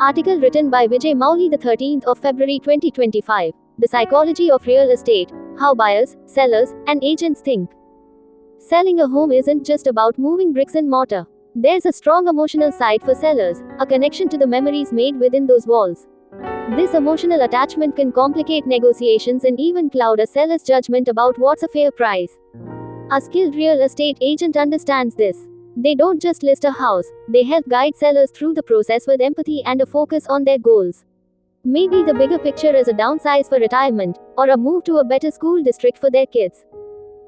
Article written by Vijay Mauli, the 13th of February 2025. The Psychology of Real Estate: How Buyers, Sellers, and Agents Think. Selling a home isn't just about moving bricks and mortar. There's a strong emotional side for sellers, a connection to the memories made within those walls. This emotional attachment can complicate negotiations and even cloud a seller's judgment about what's a fair price. A skilled real estate agent understands this. They don't just list a house, they help guide sellers through the process with empathy and a focus on their goals. Maybe the bigger picture is a downsize for retirement, or a move to a better school district for their kids.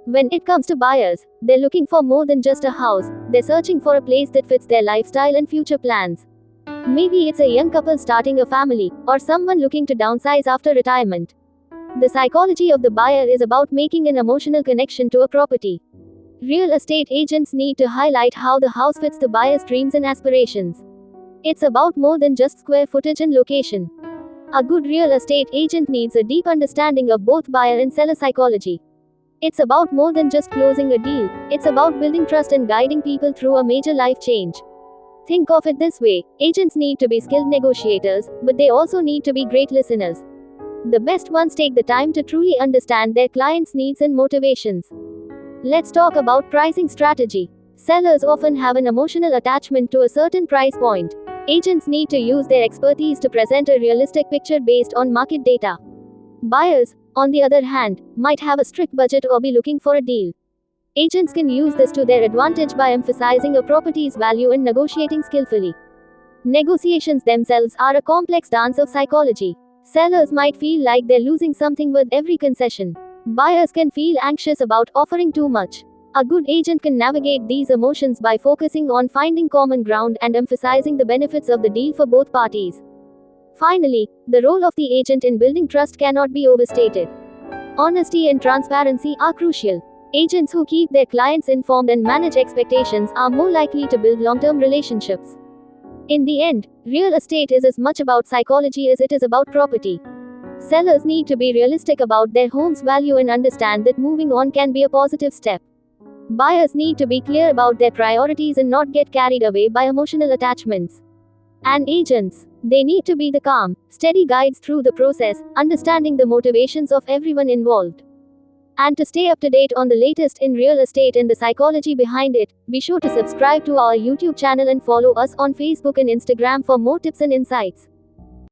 When it comes to buyers, they're looking for more than just a house, they're searching for a place that fits their lifestyle and future plans. Maybe it's a young couple starting a family, or someone looking to downsize after retirement. The psychology of the buyer is about making an emotional connection to a property. Real estate agents need to highlight how the house fits the buyer's dreams and aspirations. It's about more than just square footage and location. A good real estate agent needs a deep understanding of both buyer and seller psychology. It's about more than just closing a deal, it's about building trust and guiding people through a major life change. Think of it this way: agents need to be skilled negotiators, but they also need to be great listeners. The best ones take the time to truly understand their clients' needs and motivations. Let's talk about pricing strategy. Sellers often have an emotional attachment to a certain price point. Agents need to use their expertise to present a realistic picture based on market data. Buyers, on the other hand, might have a strict budget or be looking for a deal. Agents can use this to their advantage by emphasizing a property's value and negotiating skillfully. Negotiations themselves are a complex dance of psychology. Sellers might feel like they're losing something with every concession. Buyers can feel anxious about offering too much. A good agent can navigate these emotions by focusing on finding common ground and emphasizing the benefits of the deal for both parties. Finally, the role of the agent in building trust cannot be overstated. Honesty and transparency are crucial. Agents who keep their clients informed and manage expectations are more likely to build long-term relationships. In the end, real estate is as much about psychology as it is about property. Sellers need to be realistic about their home's value and understand that moving on can be a positive step. Buyers need to be clear about their priorities and not get carried away by emotional attachments. And agents, they need to be the calm, steady guides through the process, understanding the motivations of everyone involved. And to stay up to date on the latest in real estate and the psychology behind it, be sure to subscribe to our YouTube channel and follow us on Facebook and Instagram for more tips and insights.